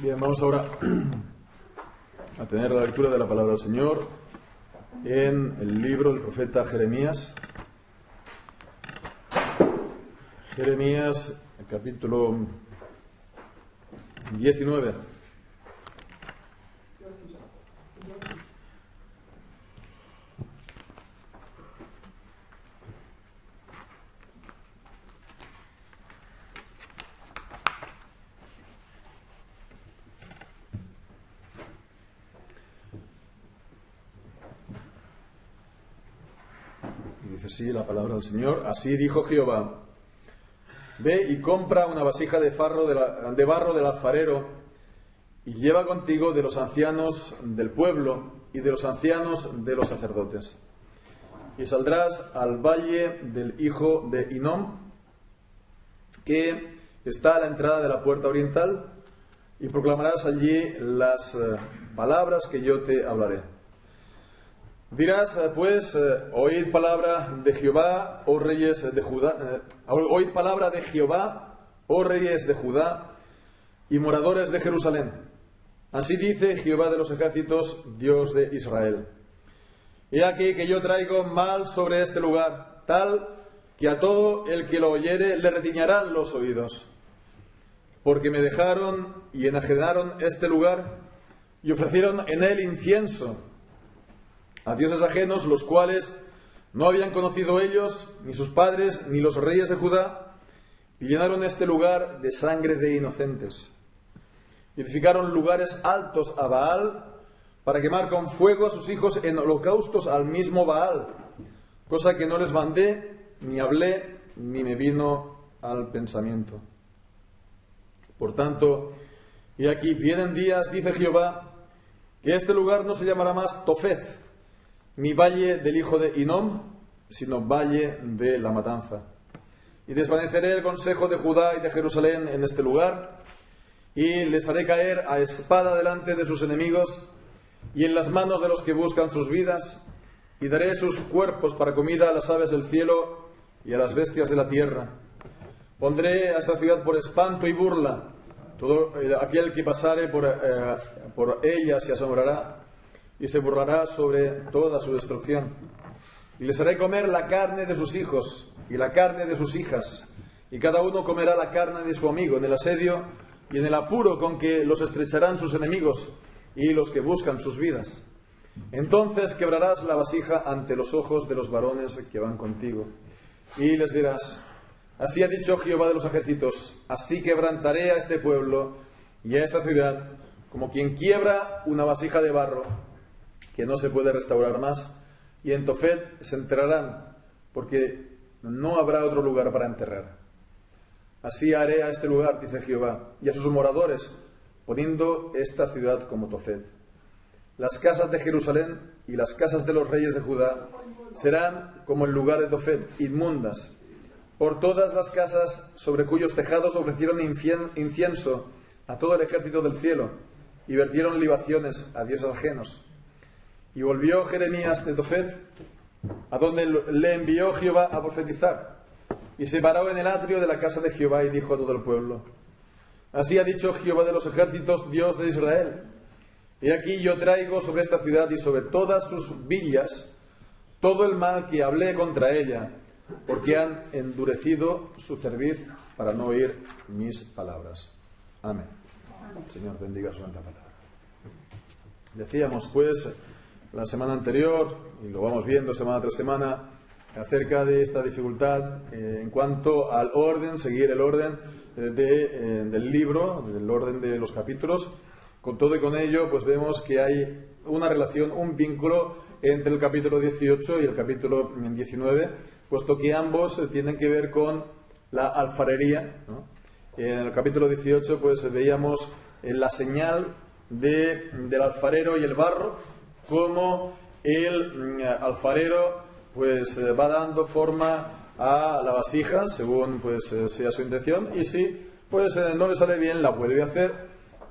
Bien, vamos ahora a tener la lectura de la palabra del Señor en el libro del profeta Jeremías. Jeremías, capítulo 19. Dice así la palabra del Señor: así dijo Jehová: ve y compra una vasija de barro del alfarero, y lleva contigo de los ancianos del pueblo y de los ancianos de los sacerdotes. Y saldrás al valle del hijo de Hinnom, que está a la entrada de la puerta oriental, y proclamarás allí las palabras que yo te hablaré. Dirás, pues, oíd palabra de Jehová, oh reyes de Judá, oíd palabra de Jehová, oh reyes de Judá y moradores de Jerusalén. Así dice Jehová de los ejércitos, Dios de Israel: he aquí que yo traigo mal sobre este lugar, tal que a todo el que lo oyere le retiñarán los oídos, porque me dejaron y enajenaron este lugar y ofrecieron en él incienso a dioses ajenos, los cuales no habían conocido ellos, ni sus padres, ni los reyes de Judá, y llenaron este lugar de sangre de inocentes. Y edificaron lugares altos a Baal, para quemar con fuego a sus hijos en holocaustos al mismo Baal, cosa que no les mandé, ni hablé, ni me vino al pensamiento. Por tanto, y aquí vienen días, dice Jehová, que este lugar no se llamará más Tofet, ni valle del hijo de Hinnom, sino valle de la matanza. Y desvaneceré el consejo de Judá y de Jerusalén en este lugar, y les haré caer a espada delante de sus enemigos y en las manos de los que buscan sus vidas, y daré sus cuerpos para comida a las aves del cielo y a las bestias de la tierra. Pondré a esta ciudad por espanto y burla. Todo aquel que pasare por ella se asombrará y se burlará sobre toda su destrucción. Y les haré comer la carne de sus hijos y la carne de sus hijas, y cada uno comerá la carne de su amigo en el asedio y en el apuro con que los estrecharán sus enemigos y los que buscan sus vidas. Entonces quebrarás la vasija ante los ojos de los varones que van contigo, y les dirás: así ha dicho Jehová de los ejércitos, así quebrantaré a este pueblo y a esta ciudad, como quien quiebra una vasija de barro que no se puede restaurar más, y en Tofet se enterrarán, porque no habrá otro lugar para enterrar. Así haré a este lugar, dice Jehová, y a sus moradores, poniendo esta ciudad como Tofet. Las casas de Jerusalén y las casas de los reyes de Judá serán como el lugar de Tofet, inmundas, por todas las casas sobre cuyos tejados ofrecieron incienso a todo el ejército del cielo, y vertieron libaciones a dioses ajenos. Y volvió Jeremías de Tofet, a donde le envió Jehová a profetizar, y se paró en el atrio de la casa de Jehová y dijo a todo el pueblo: así ha dicho Jehová de los ejércitos, Dios de Israel: he aquí yo traigo sobre esta ciudad y sobre todas sus villas todo el mal que hablé contra ella, porque han endurecido su cerviz para no oír mis palabras. Amén. Señor, bendiga su santa palabra. Decíamos, pues, la semana anterior, y lo vamos viendo semana tras semana, acerca de esta dificultad en cuanto al orden, seguir el orden del libro, del orden de los capítulos. Con todo y con ello, pues vemos que hay una relación, un vínculo entre el capítulo 18 y el capítulo 19, puesto que ambos tienen que ver con la alfarería, ¿no? En el capítulo 18 pues veíamos la señal del alfarero y el barro, cómo el alfarero pues va dando forma a la vasija según pues sea su intención, y si pues no le sale bien la vuelve a hacer,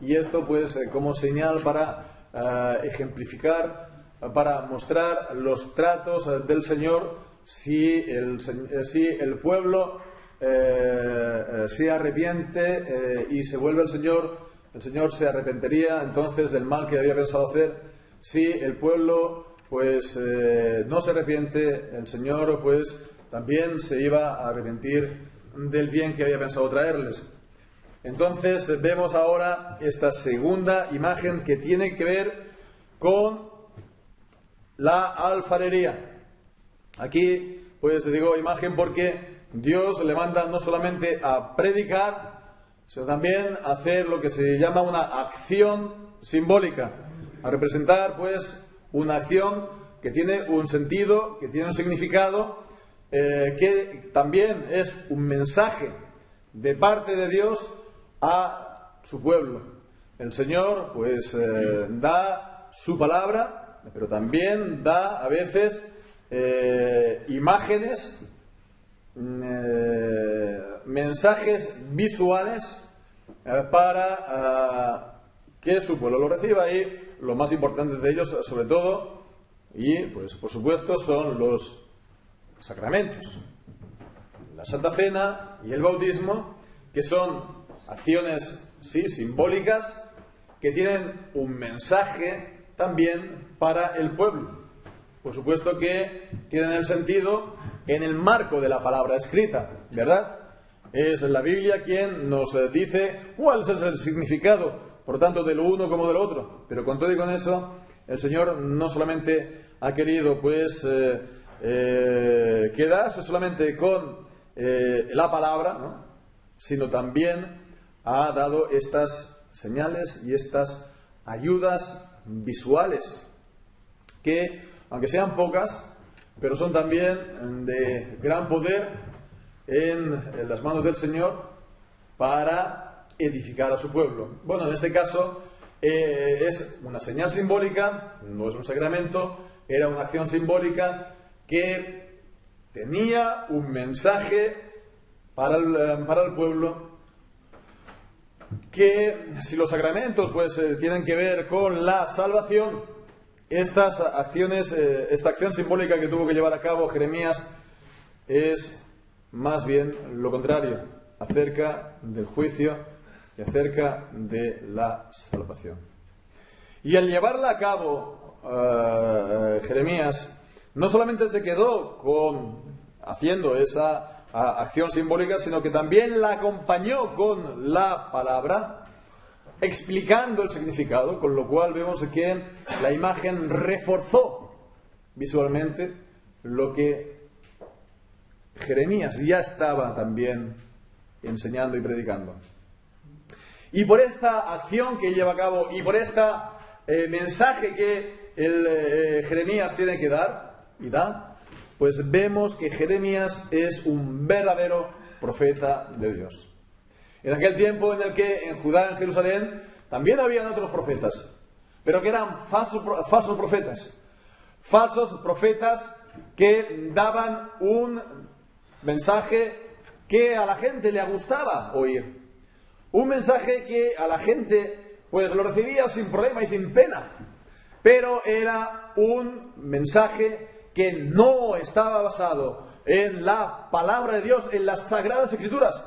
y esto pues como señal para ejemplificar, para mostrar los tratos del Señor si el pueblo se arrepiente y se vuelve al Señor, el Señor se arrepentiría entonces del mal que había pensado hacer. Si el pueblo pues no se arrepiente, el Señor pues también se iba a arrepentir del bien que había pensado traerles. Entonces vemos ahora esta segunda imagen que tiene que ver con la alfarería. Aquí pues digo imagen porque Dios le manda no solamente a predicar, sino también a hacer lo que se llama una acción simbólica, a representar pues una acción que tiene un sentido, que tiene un significado, que también es un mensaje de parte de Dios a su pueblo. El Señor pues da su palabra, pero también da a veces imágenes, mensajes visuales para que su pueblo lo reciba, y lo más importante de ellos sobre todo, y pues por supuesto, son los sacramentos, la Santa Cena y el bautismo, que son acciones, sí, simbólicas, que tienen un mensaje también para el pueblo. Por supuesto que tienen el sentido en el marco de la palabra escrita, ¿verdad? Es la Biblia quien nos dice cuál es el significado, por tanto, de lo uno como de lo otro. Pero con todo y con eso, el Señor no solamente ha querido pues quedarse solamente con la palabra, ¿no?, sino también ha dado estas señales y estas ayudas visuales que, aunque sean pocas, pero son también de gran poder en las manos del Señor para edificar a su pueblo. Bueno, en este caso es una señal simbólica, no es un sacramento, era una acción simbólica que tenía un mensaje para el pueblo, que si los sacramentos pues tienen que ver con la salvación, estas acciones, esta acción simbólica que tuvo que llevar a cabo Jeremías es más bien lo contrario, acerca del juicio y acerca de la salvación. Y al llevarla a cabo Jeremías no solamente se quedó haciendo esa acción simbólica, sino que también la acompañó con la palabra, explicando el significado, con lo cual vemos que la imagen reforzó visualmente lo que Jeremías ya estaba también enseñando y predicando. Y por esta acción que lleva a cabo y por este mensaje que Jeremías tiene que dar y da, pues vemos que Jeremías es un verdadero profeta de Dios. En aquel tiempo en el que en Judá, en Jerusalén, también habían otros profetas, pero que eran falsos profetas que daban un mensaje que a la gente le gustaba oír, un mensaje que a la gente pues lo recibía sin problema y sin pena, pero era un mensaje que no estaba basado en la palabra de Dios, en las Sagradas Escrituras.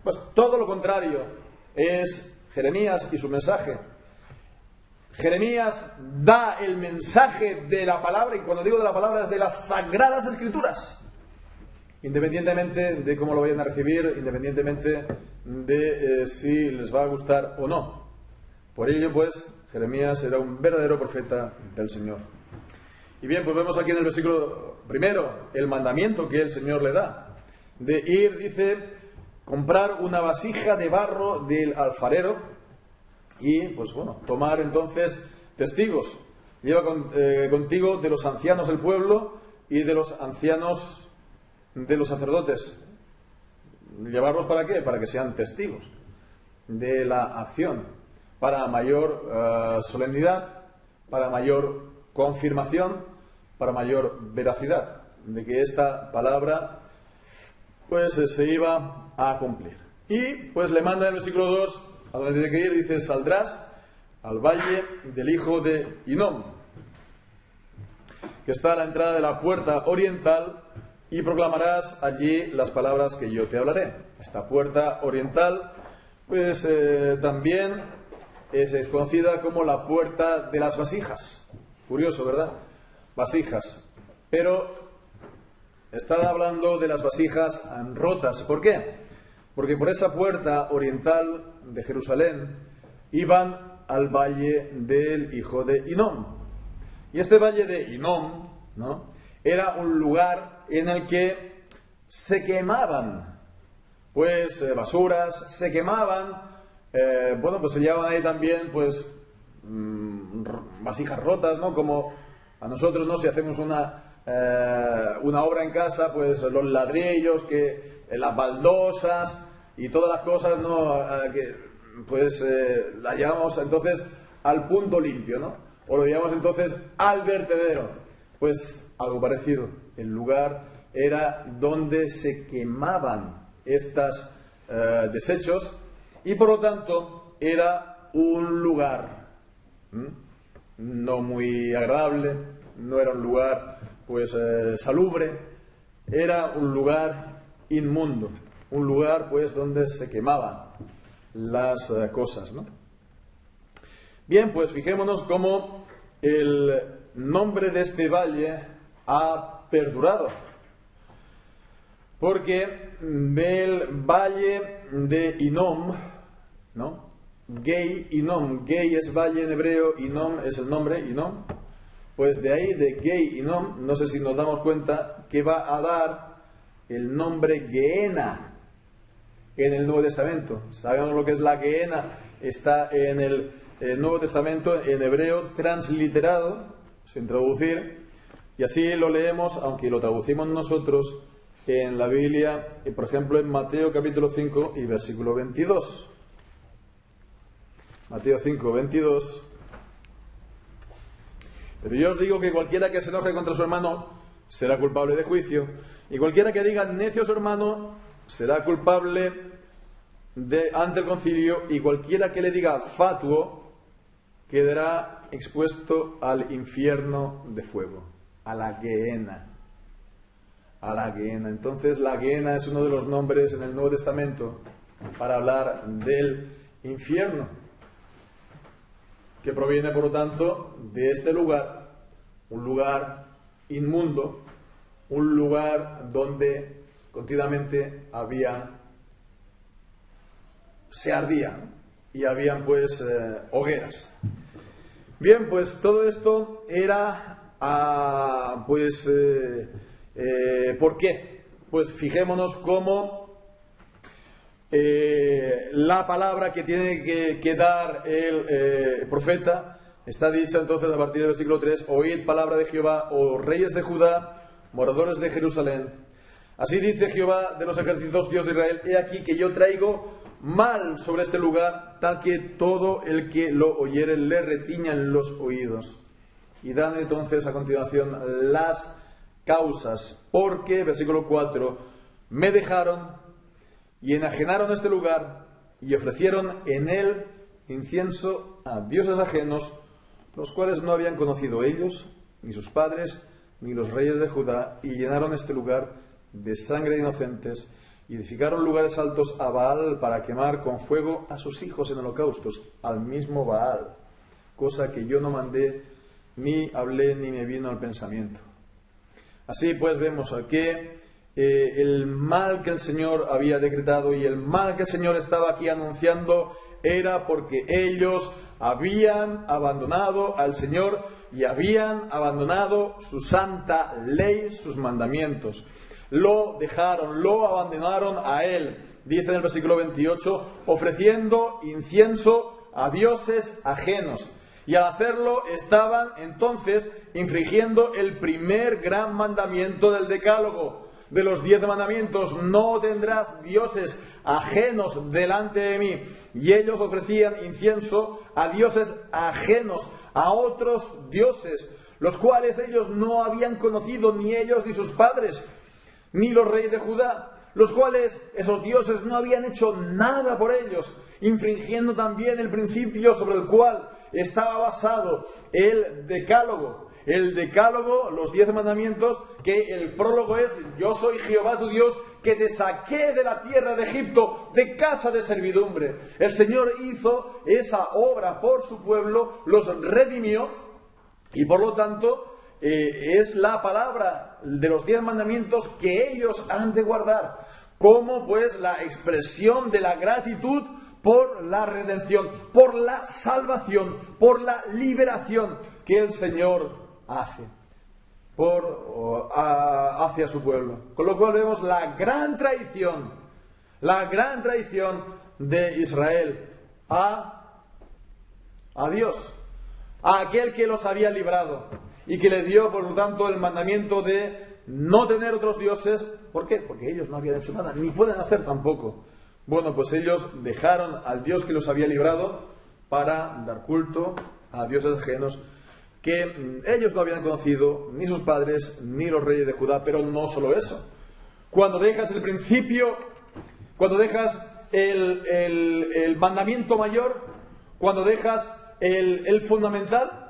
Pues todo lo contrario es Jeremías y su mensaje. Jeremías da el mensaje de la palabra, y cuando digo de la palabra es de las Sagradas Escrituras, independientemente de cómo lo vayan a recibir, independientemente de si les va a gustar o no. Por ello, pues, Jeremías era un verdadero profeta del Señor. Y bien, pues vemos aquí en el versículo primero el mandamiento que el Señor le da, de ir, dice, comprar una vasija de barro del alfarero y, pues bueno, tomar entonces testigos. Lleva contigo de los ancianos del pueblo y de los ancianos de los sacerdotes. ¿Llevarlos para qué? Para que sean testigos de la acción, para mayor solemnidad, para mayor confirmación, para mayor veracidad de que esta palabra pues se iba a cumplir. Y pues le manda en el versículo 2 a donde tiene que ir, dice: saldrás al valle del hijo de Hinnom, que está a la entrada de la puerta oriental, y proclamarás allí las palabras que yo te hablaré. Esta puerta oriental pues también es conocida como la puerta de las vasijas. Curioso, ¿verdad? Vasijas. Pero está hablando de las vasijas rotas. ¿Por qué? Porque por esa puerta oriental de Jerusalén iban al valle del hijo de Hinnom. Y este valle de Hinnom, ¿no?, era un lugar en el que se quemaban pues basuras, se quemaban, pues se llevaban ahí también pues vasijas rotas, ¿no? Como a nosotros, ¿no?, si hacemos una obra en casa, pues los ladrillos, las baldosas y todas las cosas, ¿no?, las llevamos entonces al punto limpio, ¿no? O lo llevamos entonces al vertedero. Pues algo parecido. El lugar era donde se quemaban estos desechos, y por lo tanto era un lugar no muy agradable, no era un lugar pues salubre, era un lugar inmundo, un lugar pues donde se quemaban las cosas, ¿no? Bien, pues fijémonos cómo el nombre de este valle ha perdurado, porque del valle de Hinnom, ¿no? Gei, Hinnom, Gei es valle en hebreo, Hinnom es el nombre, Hinnom. Pues de ahí, de Gei, Hinnom, no sé si nos damos cuenta que va a dar el nombre Gehenna en el Nuevo Testamento. Sabemos lo que es la Gehenna, está en el Nuevo Testamento en hebreo transliterado, sin traducir, y así lo leemos, aunque lo traducimos nosotros en la Biblia, por ejemplo en Mateo capítulo 5 y versículo 22. Mateo 5, 22. Pero yo os digo que cualquiera que se enoje contra su hermano será culpable de juicio, y cualquiera que diga necio a su hermano será culpable ante el concilio, y cualquiera que le diga fatuo quedará expuesto al infierno de fuego, a la Gehenna. A la Gehenna. Entonces la Gehenna es uno de los nombres en el Nuevo Testamento para hablar del infierno, que proviene por lo tanto de este lugar, un lugar inmundo, un lugar donde continuamente se ardía y habían pues hogueras. Bien, pues todo esto era ¿por qué? Pues fijémonos cómo la palabra que tiene que dar el profeta está dicha entonces a partir del versículo 3: oíd palabra de Jehová, oh reyes de Judá, moradores de Jerusalén. Así dice Jehová de los ejércitos, Dios de Israel: he aquí que yo traigo mal sobre este lugar, tal que todo el que lo oyere le retiñan los oídos. Y dan entonces a continuación las causas, porque, versículo 4, me dejaron y enajenaron este lugar y ofrecieron en él incienso a dioses ajenos, los cuales no habían conocido ellos, ni sus padres, ni los reyes de Judá, y llenaron este lugar de sangre de inocentes, y edificaron lugares altos a Baal para quemar con fuego a sus hijos en holocaustos, al mismo Baal, cosa que yo no mandé, ni hablé, ni me vino al pensamiento. Así pues vemos que el mal que el Señor había decretado y el mal que el Señor estaba aquí anunciando era porque ellos habían abandonado al Señor y habían abandonado su santa ley, sus mandamientos. Lo dejaron, lo abandonaron a Él, dice en el versículo 28, ofreciendo incienso a dioses ajenos. Y al hacerlo estaban entonces infringiendo el primer gran mandamiento del Decálogo, de los 10 mandamientos: no tendrás dioses ajenos delante de mí. Y ellos ofrecían incienso a dioses ajenos, a otros dioses, los cuales ellos no habían conocido, ni ellos ni sus padres, ni los reyes de Judá, los cuales esos dioses no habían hecho nada por ellos, infringiendo también el principio sobre el cual estaba basado el Decálogo, el decálogo, los 10 mandamientos, que el prólogo es: yo soy Jehová tu Dios, que te saqué de la tierra de Egipto, de casa de servidumbre. El Señor hizo esa obra por su pueblo, los redimió, y por lo tanto es la palabra de los 10 mandamientos que ellos han de guardar, como pues la expresión de la gratitud por la redención, por la salvación, por la liberación que el Señor hace hacia su pueblo. Con lo cual vemos la gran traición de Israel a Dios, a aquel que los había librado y que le dio, por lo tanto, el mandamiento de no tener otros dioses. ¿Por qué? Porque ellos no habían hecho nada, ni pueden hacer tampoco. Bueno, pues ellos dejaron al Dios que los había librado para dar culto a dioses ajenos que ellos no habían conocido, ni sus padres, ni los reyes de Judá. Pero no solo eso. Cuando dejas el principio, cuando dejas el mandamiento mayor, cuando dejas el fundamental,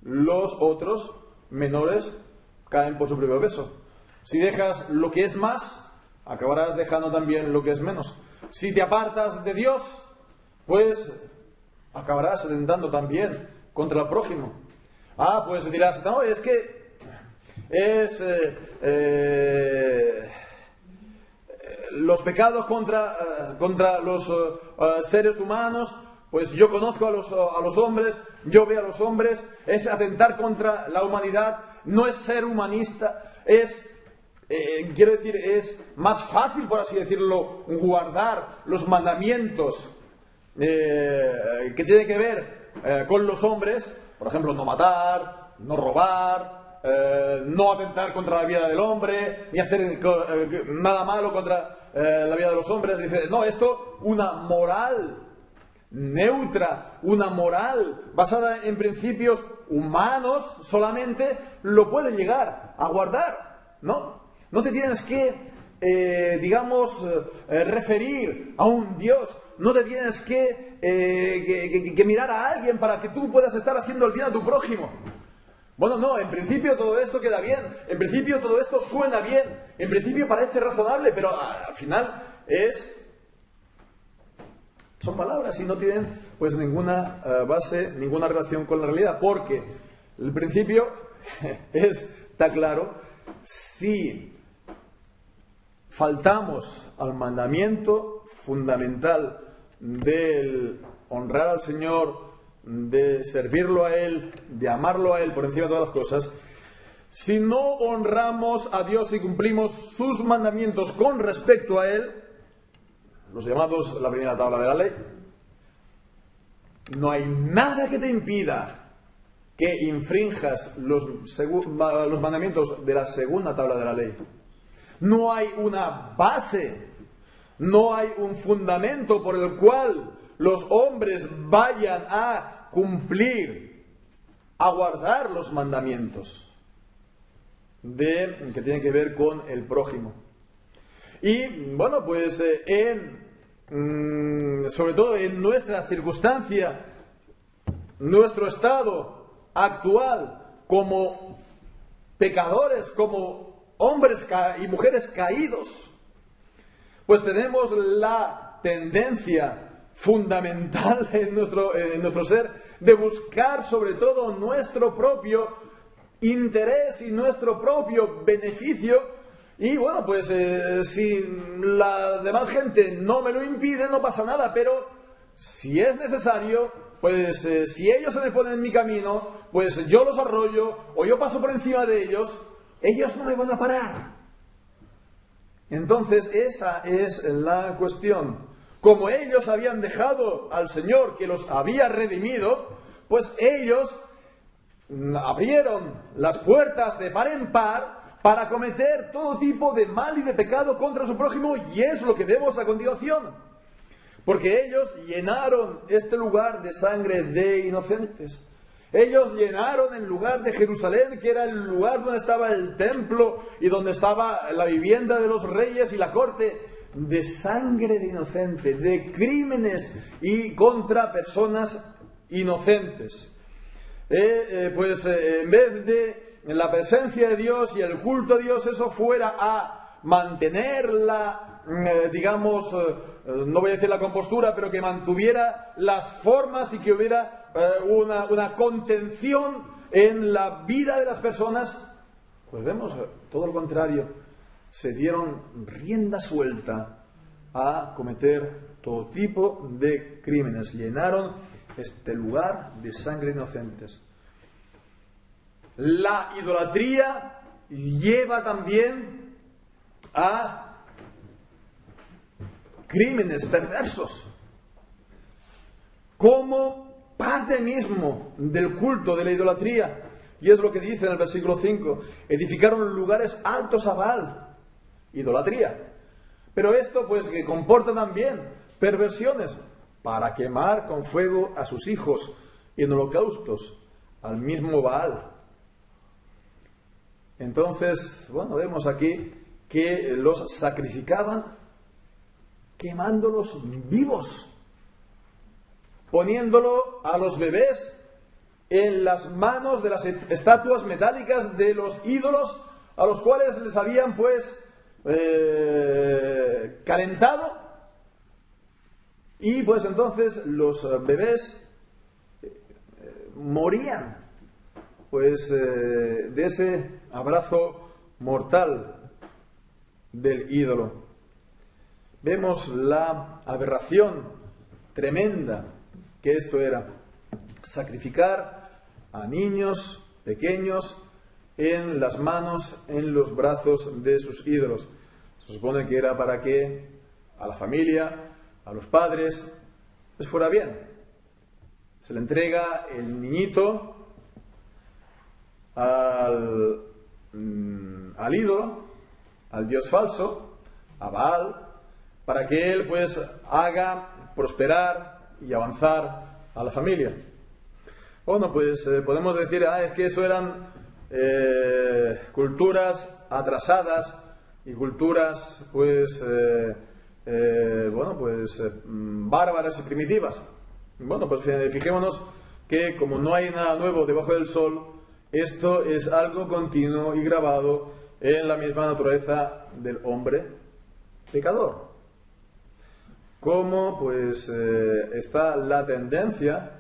los otros menores caen por su propio peso. Si dejas lo que es más, acabarás dejando también lo que es menos. Si te apartas de Dios, pues acabarás atentando también contra el prójimo. Pues dirás: no, es que los pecados contra los seres humanos, pues yo conozco a los hombres, yo veo a los hombres, es atentar contra la humanidad, no es ser humanista, quiero decir, es más fácil, por así decirlo, guardar los mandamientos que tienen que ver con los hombres, por ejemplo, no matar, no robar, no atentar contra la vida del hombre, ni hacer nada malo contra la vida de los hombres. Dice: no, esto, una moral neutra, una moral basada en principios humanos solamente lo puede llegar a guardar, ¿no? No te tienes que, referir a un Dios, no te tienes que mirar a alguien para que tú puedas estar haciendo el bien a tu prójimo. Bueno, no, en principio todo esto queda bien, en principio todo esto suena bien, en principio parece razonable, pero al final son palabras y no tienen pues ninguna base, ninguna relación con la realidad, porque el principio está claro. Si faltamos al mandamiento fundamental del honrar al Señor, de servirlo a Él, de amarlo a Él por encima de todas las cosas, si no honramos a Dios y cumplimos sus mandamientos con respecto a Él, los llamados la primera tabla de la ley, no hay nada que te impida que infrinjas los mandamientos de la segunda tabla de la ley. No hay una base, no hay un fundamento por el cual los hombres vayan a cumplir, a guardar los mandamientos que tienen que ver con el prójimo. Y bueno, pues sobre todo en nuestra circunstancia, nuestro estado actual como pecadores, como hombres y mujeres caídos, pues tenemos la tendencia fundamental en nuestro ser de buscar sobre todo nuestro propio interés y nuestro propio beneficio. Y bueno, pues si la demás gente no me lo impide, no pasa nada, pero si es necesario, pues si ellos se me ponen en mi camino, pues yo los arrollo o yo paso por encima de ellos, ellos no me van a parar. Entonces esa es la cuestión. Como ellos habían dejado al Señor que los había redimido, pues ellos abrieron las puertas de par en par para cometer todo tipo de mal y de pecado contra su prójimo, y es lo que vemos a continuación. Porque ellos llenaron este lugar de sangre de inocentes. Ellos llenaron el lugar de Jerusalén, que era el lugar donde estaba el templo y donde estaba la vivienda de los reyes y la corte, de sangre de inocentes, de crímenes y contra personas inocentes. en vez de la presencia de Dios y el culto a Dios, eso fuera a mantener no voy a decir la compostura, pero que mantuviera las formas y que hubiera una contención en la vida de las personas, pues vemos todo lo contrario. Se dieron rienda suelta a cometer todo tipo de crímenes. Llenaron este lugar de sangre de inocentes. La idolatría lleva también a crímenes perversos. Como parte mismo del culto de la idolatría. Y es lo que dice en el versículo 5. Edificaron lugares altos a Baal. Idolatría. Pero esto pues que comporta también perversiones para quemar con fuego a sus hijos y en holocaustos al mismo Baal. Entonces, vemos aquí que los sacrificaban quemándolos vivos, poniéndolo a los bebés en las manos de las estatuas metálicas de los ídolos a los cuales les habían calentado, y pues entonces los bebés morían de ese abrazo mortal del ídolo. Vemos la aberración tremenda que esto era: sacrificar a niños pequeños en las manos, en los brazos de sus ídolos. Se supone que era para que a la familia, a los padres, les fuera bien. Se le entrega el niñito al ídolo, al dios falso, a Baal, para que él haga prosperar y avanzar a la familia. Podemos decir, es que eso eran culturas atrasadas y culturas bárbaras y primitivas. Fijémonos que como no hay nada nuevo debajo del sol, esto es algo continuo y grabado en la misma naturaleza del hombre pecador. Como está la tendencia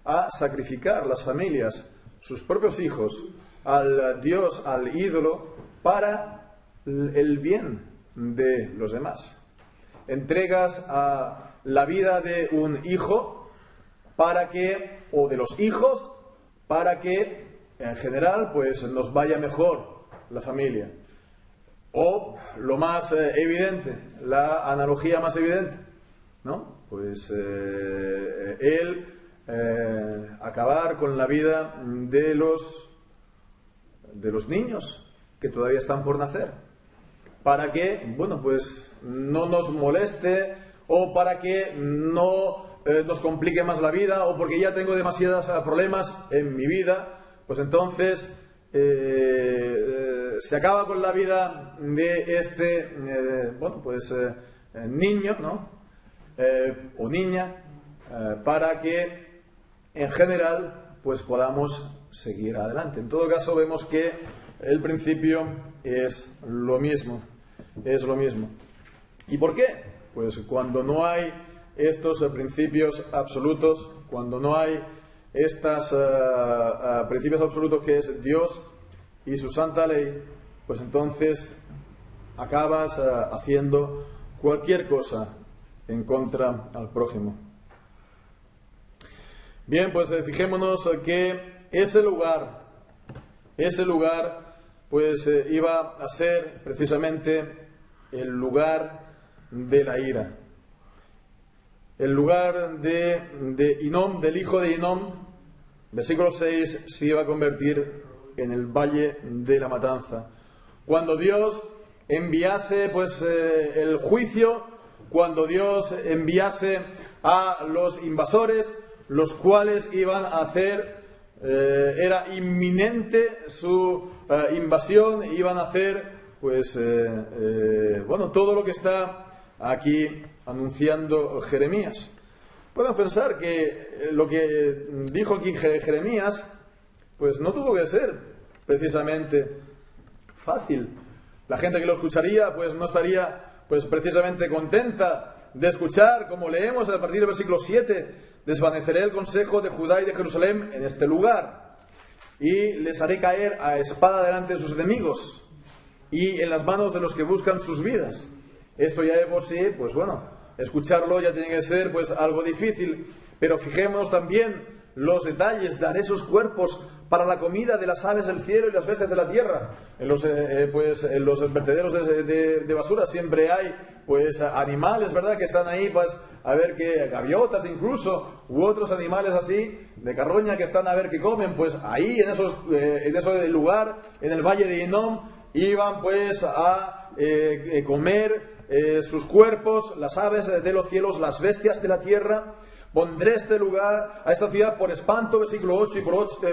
a sacrificar las familias, sus propios hijos, al dios, al ídolo, para el bien de los demás. Entregas a la vida de un hijo o de los hijos, para que en general nos vaya mejor la familia. O lo más evidente, la analogía más evidente, ¿no? Acabar con la vida de los niños que todavía están por nacer, para que no nos moleste, o para que no nos complique más la vida, o porque ya tengo demasiados problemas en mi vida. Entonces se acaba con la vida de este niño, ¿no? O niña, para que en general podamos seguir adelante. En todo caso, vemos que el principio es lo mismo. ¿Y por qué? Cuando no hay estos principios absolutos, cuando no hay estos principios absolutos que es Dios y su santa ley, entonces acabas haciendo cualquier cosa en contra al prójimo. Bien, fijémonos que ese lugar iba a ser precisamente el lugar de la ira. El lugar de Hinom, del hijo de Hinom, versículo 6, se iba a convertir en el valle de la matanza. Cuando Dios enviase el juicio, cuando Dios enviase a los invasores, los cuales iban a hacer, era inminente su invasión, iban a hacer todo lo que está aquí anunciando Jeremías. Podemos pensar que lo que dijo aquí Jeremías pues no tuvo que ser precisamente fácil. La gente que lo escucharía pues no estaría pues precisamente contenta de escuchar, como leemos a partir del versículo 7, desvaneceré el consejo de Judá y de Jerusalén en este lugar, y les haré caer a espada delante de sus enemigos y en las manos de los que buscan sus vidas. Esto ya de por sí, pues bueno, escucharlo ya tiene que ser pues algo difícil, pero fijémonos también los detalles. Daré sus cuerpos para la comida de las aves del cielo y las bestias de la tierra. En los vertederos de basura siempre hay pues animales, ¿verdad?, que están ahí, pues a ver qué, gaviotas incluso, u otros animales así de carroña que están a ver qué comen. Pues ahí en ese lugar, en el valle de Hinnom, iban pues a comer sus cuerpos las aves de los cielos, las bestias de la tierra. Pondré este lugar, a esta ciudad, por espanto, versículo 8, y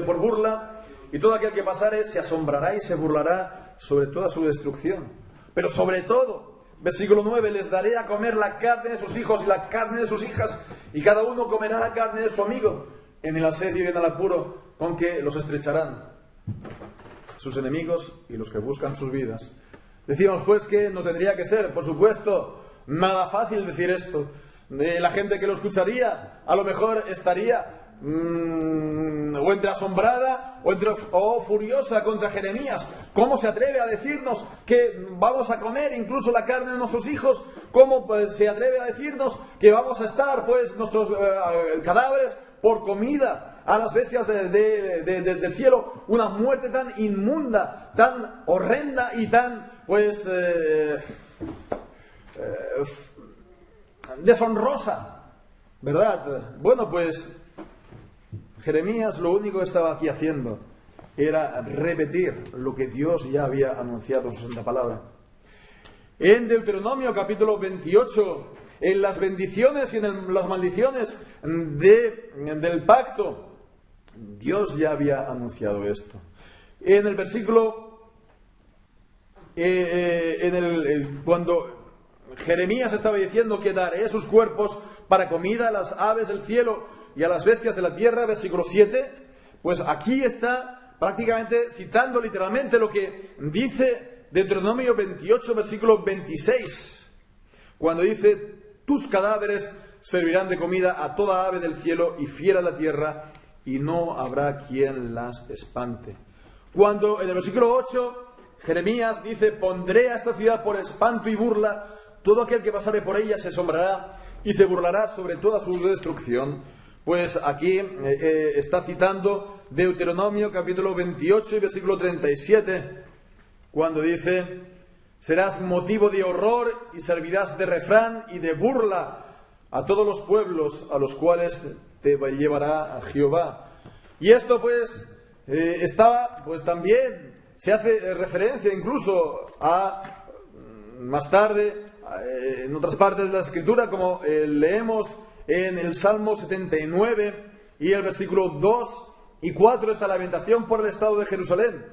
por burla, y todo aquel que pasare se asombrará y se burlará sobre toda su destrucción. Pero sobre todo, versículo 9, les daré a comer la carne de sus hijos y la carne de sus hijas, y cada uno comerá la carne de su amigo, en el asedio y en el apuro con que los estrecharán sus enemigos y los que buscan sus vidas. Decíamos pues que no tendría que ser, por supuesto, nada fácil decir esto. La gente que lo escucharía a lo mejor estaría o entre asombrada o furiosa contra Jeremías. ¿Cómo se atreve a decirnos que vamos a comer incluso la carne de nuestros hijos? ¿Cómo pues, se atreve a decirnos que vamos a estar pues nuestros cadáveres por comida a las bestias del cielo? Una muerte tan inmunda, tan horrenda y tan pues deshonrosa, ¿verdad? Bueno, pues Jeremías lo único que estaba aquí haciendo era repetir lo que Dios ya había anunciado en su santa palabra. En Deuteronomio capítulo 28, en las bendiciones y en las maldiciones del pacto, Dios ya había anunciado esto. En el versículo, cuando Jeremías estaba diciendo que daré sus cuerpos para comida a las aves del cielo y a las bestias de la tierra, versículo 7, pues aquí está prácticamente citando literalmente lo que dice Deuteronomio 28, versículo 26, cuando dice: tus cadáveres servirán de comida a toda ave del cielo y fiera de la tierra, y no habrá quien las espante. Cuando en el versículo 8 Jeremías dice: pondré a esta ciudad por espanto y burla, todo aquel que pasare por ella se asombrará y se burlará sobre toda su destrucción. Pues aquí está citando Deuteronomio capítulo 28 y versículo 37, cuando dice: serás motivo de horror y servirás de refrán y de burla a todos los pueblos a los cuales te llevará a Jehová. Y esto pues estaba pues también, se hace referencia incluso a más tarde en otras partes de la Escritura, como leemos en el Salmo 79 y el versículo 2 y 4, está la lamentación por el estado de Jerusalén.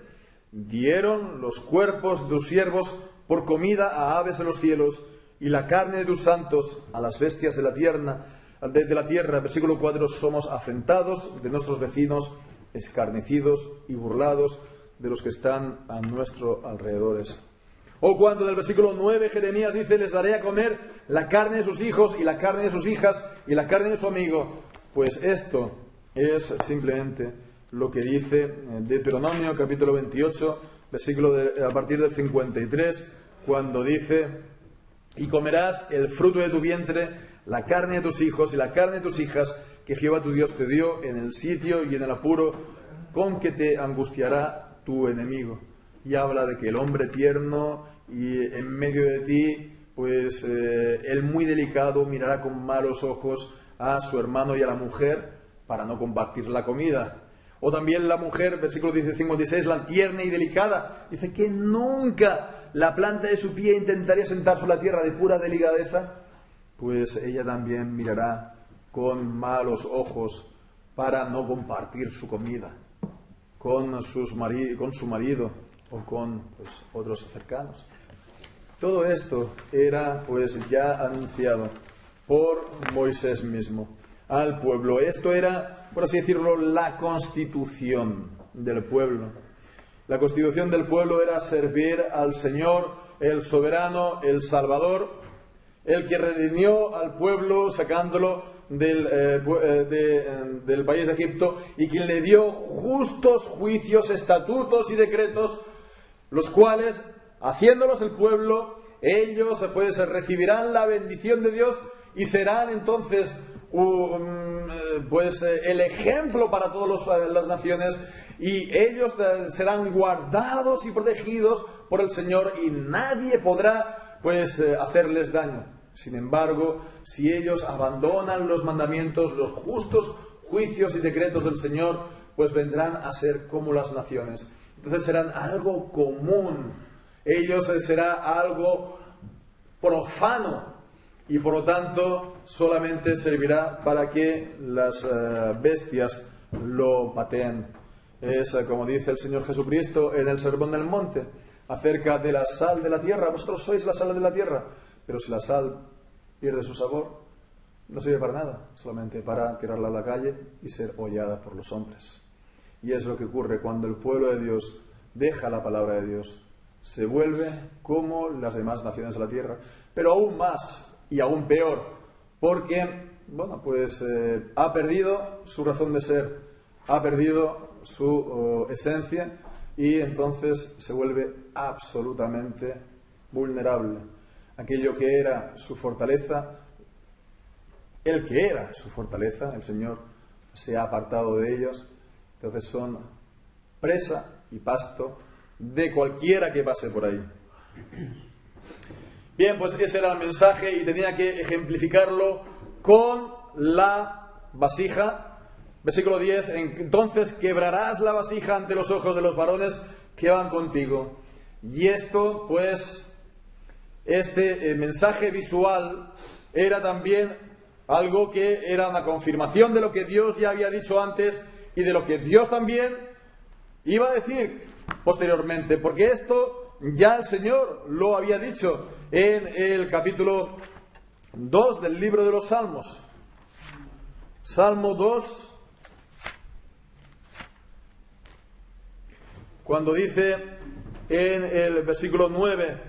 Dieron los cuerpos de tus siervos por comida a aves de los cielos, y la carne de tus santos a las bestias de la tierra. Versículo 4, somos afrentados de nuestros vecinos, escarnecidos y burlados de los que están a nuestros alrededores. O cuando en el versículo 9 Jeremías dice: les daré a comer la carne de sus hijos y la carne de sus hijas y la carne de su amigo. Pues esto es simplemente lo que dice Deuteronomio capítulo 28, versículo a partir del 53, cuando dice: y comerás el fruto de tu vientre, la carne de tus hijos y la carne de tus hijas, que Jehová tu Dios te dio en el sitio y en el apuro con que te angustiará tu enemigo. Y habla de que el hombre tierno y en medio de ti, pues el muy delicado mirará con malos ojos a su hermano y a la mujer para no compartir la comida. O también la mujer, versículo 56, la tierna y delicada, dice que nunca la planta de su pie intentaría sentar sobre la tierra de pura delicadeza, pues ella también mirará con malos ojos para no compartir su comida con su marido o con pues, otros cercanos. Todo esto era pues ya anunciado por Moisés mismo al pueblo. Esto era, por así decirlo, la constitución del pueblo. La constitución del pueblo era servir al Señor, el soberano, el Salvador, el que redimió al pueblo sacándolo del país de Egipto y quien le dio justos juicios, estatutos y decretos, los cuales, haciéndolos el pueblo, ellos pues recibirán la bendición de Dios y serán entonces el ejemplo para todas las naciones, y ellos serán guardados y protegidos por el Señor y nadie podrá hacerles daño. Sin embargo, si ellos abandonan los mandamientos, los justos juicios y decretos del Señor, pues vendrán a ser como las naciones. Entonces serán algo común. Ellos será algo profano y por lo tanto solamente servirá para que las bestias lo pateen. Es como dice el Señor Jesucristo en el Sermón del Monte acerca de la sal de la tierra. Vosotros sois la sal de la tierra, pero si la sal pierde su sabor, no sirve para nada, solamente para tirarla a la calle y ser hollada por los hombres. Y es lo que ocurre cuando el pueblo de Dios deja la palabra de Dios. Se vuelve como las demás naciones de la tierra, pero aún más y aún peor, porque ha perdido su razón de ser, ha perdido su esencia y entonces se vuelve absolutamente vulnerable. Aquello que era su fortaleza, el que era su fortaleza, el Señor se ha apartado de ellos, entonces son presa y pasto de cualquiera que pase por ahí. Bien, pues ese era el mensaje y tenía que ejemplificarlo con la vasija. Versículo 10, entonces quebrarás la vasija ante los ojos de los varones que van contigo. Y esto, pues, este mensaje visual era también algo que era una confirmación de lo que Dios ya había dicho antes y de lo que Dios también iba a decir posteriormente, porque esto ya el Señor lo había dicho en el capítulo 2 del libro de los Salmos. Salmo 2, cuando dice en el versículo 9,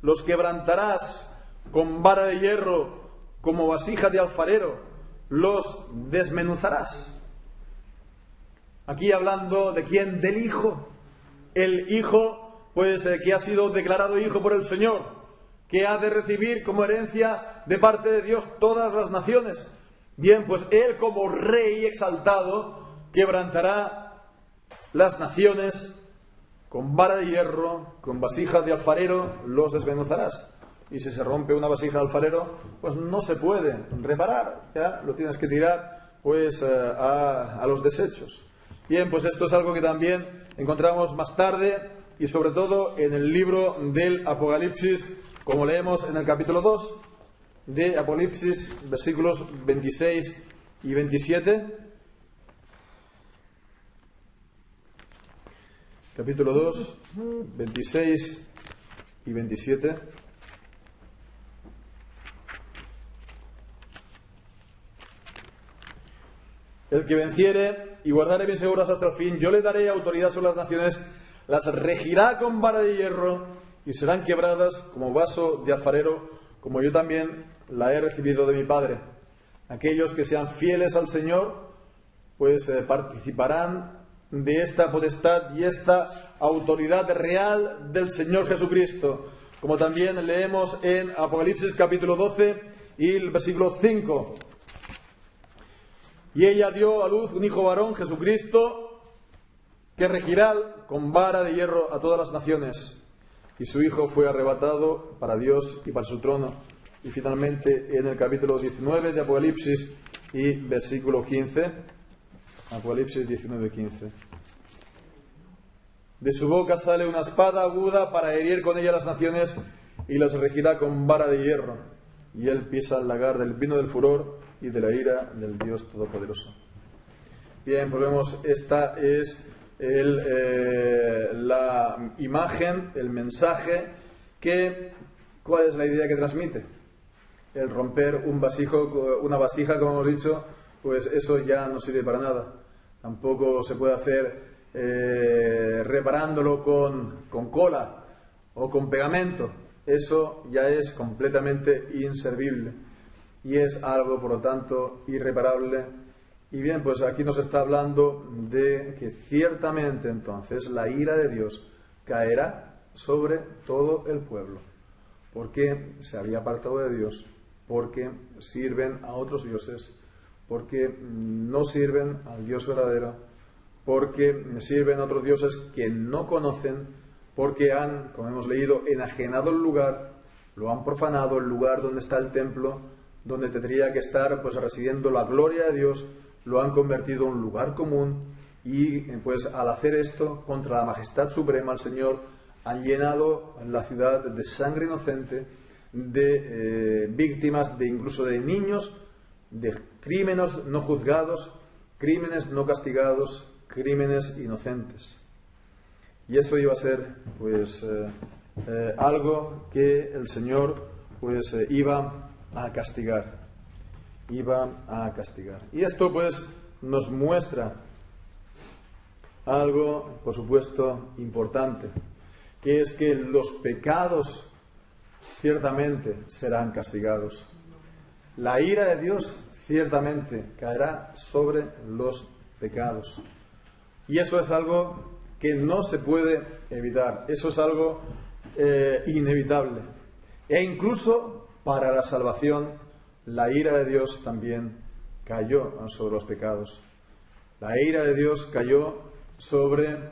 los quebrantarás con vara de hierro como vasija de alfarero, los desmenuzarás. Aquí hablando de quién, del Hijo. El Hijo, que ha sido declarado Hijo por el Señor, que ha de recibir como herencia de parte de Dios todas las naciones. Bien, pues Él como Rey exaltado quebrantará las naciones con vara de hierro, con vasija de alfarero, los desmenuzarás. Y si se rompe una vasija de alfarero, pues no se puede reparar, ya lo tienes que tirar a los desechos. Bien, pues esto es algo que también encontramos más tarde y sobre todo en el libro del Apocalipsis, como leemos en el capítulo 2 de Apocalipsis, versículos 26 y 27. Capítulo 2, 26 y 27. El que venciere y guardare mis seguras hasta el fin, yo le daré autoridad sobre las naciones, las regirá con vara de hierro y serán quebradas como vaso de alfarero, como yo también la he recibido de mi Padre. Aquellos que sean fieles al Señor, participarán de esta potestad y esta autoridad real del Señor Jesucristo, como también leemos en Apocalipsis capítulo 12 y el versículo 5. Y ella dio a luz un hijo varón, Jesucristo, que regirá con vara de hierro a todas las naciones. Y su hijo fue arrebatado para Dios y para su trono. Y finalmente en el capítulo 19 de Apocalipsis y versículo 15, Apocalipsis 19, 15. De su boca sale una espada aguda para herir con ella las naciones y las regirá con vara de hierro. Y él pisa el lagar del vino del furor y de la ira del Dios Todopoderoso. Bien, pues vemos, esta es la imagen, el mensaje ¿cuál es la idea que transmite? El romper una vasija, como hemos dicho, pues eso ya no sirve para nada. Tampoco se puede hacer reparándolo con cola o con pegamento. Eso ya es completamente inservible y es algo, por lo tanto, irreparable. Y bien, pues aquí nos está hablando de que ciertamente entonces la ira de Dios caerá sobre todo el pueblo, porque se había apartado de Dios, porque sirven a otros dioses, porque no sirven al Dios verdadero, porque sirven a otros dioses que no conocen, porque han, como hemos leído, enajenado el lugar, lo han profanado, el lugar donde está el templo, donde tendría que estar pues residiendo la gloria de Dios, lo han convertido en un lugar común y pues al hacer esto contra la majestad suprema, el Señor, han llenado la ciudad de sangre inocente, de víctimas, de incluso de niños, de crímenes no juzgados, crímenes no castigados, crímenes inocentes. Y eso iba a ser pues algo que el Señor pues iba a castigar. Iba a castigar. Y esto pues nos muestra algo, por supuesto, importante, que es que los pecados ciertamente serán castigados. La ira de Dios ciertamente caerá sobre los pecados. Y eso es algo que no se puede evitar. Eso es algo inevitable. E incluso para la salvación, la ira de Dios también cayó sobre los pecados. La ira de Dios cayó sobre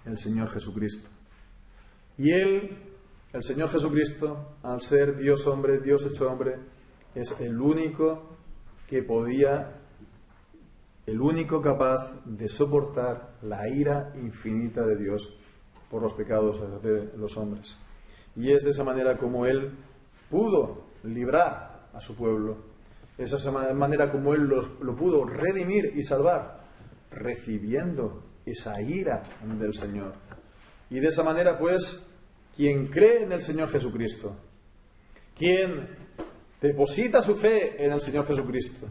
el Señor Jesucristo. Y Él, el Señor Jesucristo, al ser Dios hombre, Dios hecho hombre, es el único que podía, el único capaz de soportar la ira infinita de Dios por los pecados de los hombres. Y es de esa manera como Él pudo librar a su pueblo. Es de esa manera como Él lo pudo redimir y salvar, recibiendo esa ira del Señor. Y de esa manera, pues, quien cree en el Señor Jesucristo, quien deposita su fe en el Señor Jesucristo,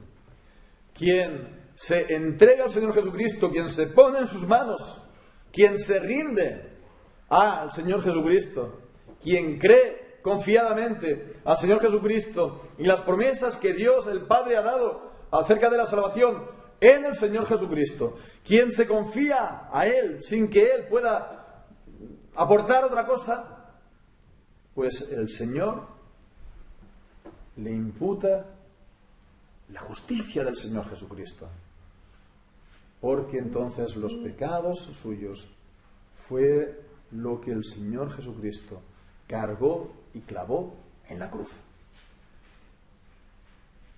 quien se entrega al Señor Jesucristo, quien se pone en sus manos, quien se rinde al Señor Jesucristo, quien cree confiadamente al Señor Jesucristo y las promesas que Dios el Padre ha dado acerca de la salvación en el Señor Jesucristo, quien se confía a Él sin que Él pueda aportar otra cosa, pues el Señor le imputa la justicia del Señor Jesucristo, porque entonces los pecados suyos fue lo que el Señor Jesucristo cargó y clavó en la cruz.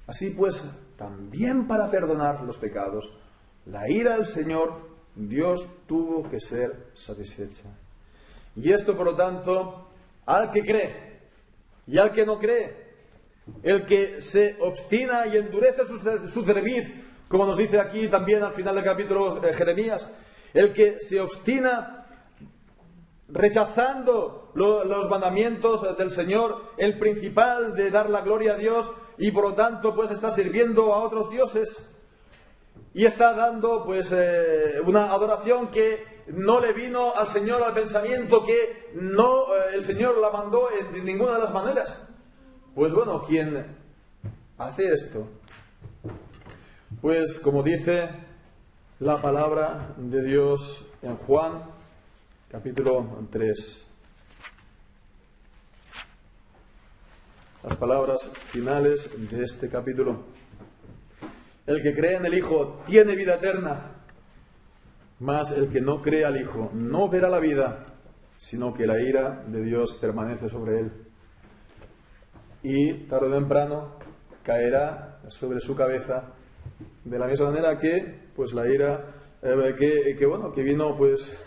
Así pues, también para perdonar los pecados, la ira del Señor, Dios tuvo que ser satisfecha. Y esto, por lo tanto, al que cree y al que no cree, el que se obstina y endurece su cerviz, como nos dice aquí también al final del capítulo de Jeremías, el que se obstina rechazando los mandamientos del Señor, el principal de dar la gloria a Dios, y por lo tanto pues está sirviendo a otros dioses y está dando pues una adoración que no le vino al Señor al pensamiento, que no el Señor la mandó de ninguna de las maneras. Pues bueno, quien hace esto, pues como dice la palabra de Dios en Juan capítulo 3, las palabras finales de este capítulo: el que cree en el Hijo tiene vida eterna, mas el que no cree al Hijo no verá la vida, sino que la ira de Dios permanece sobre él. Y tarde o temprano caerá sobre su cabeza, de la misma manera que pues la ira que vino pues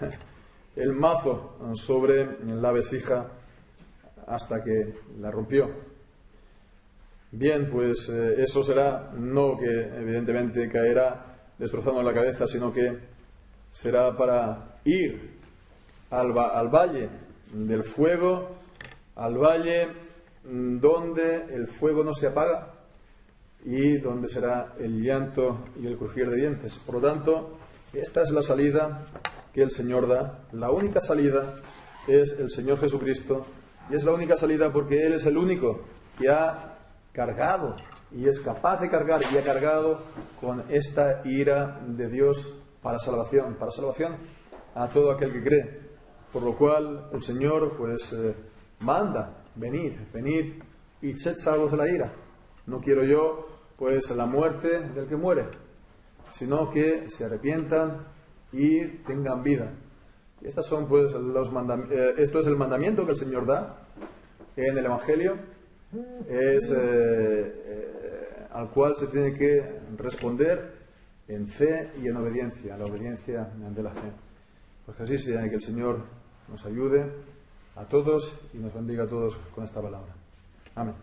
el mazo sobre la vasija hasta que la rompió. Bien, pues eso será no que evidentemente caerá destrozando la cabeza, sino que será para ir al valle del fuego, al valle donde el fuego no se apaga y donde será el llanto y el crujir de dientes. Por lo tanto, Esta es la salida que el Señor da. La única salida es el Señor Jesucristo, y es la única salida porque Él es el único que ha cargado y es capaz de cargar y ha cargado con esta ira de Dios para salvación a todo aquel que cree. Por lo cual el Señor pues manda: venid y sed salvos de la ira. No quiero yo pues la muerte del que muere, sino que se arrepientan y tengan vida. Y estas son pues esto es el mandamiento que el Señor da en el Evangelio, es al cual se tiene que responder en fe y en obediencia, la obediencia de la fe. Pues que así sea, que el Señor nos ayude a todos y nos bendiga a todos con esta palabra. Amén.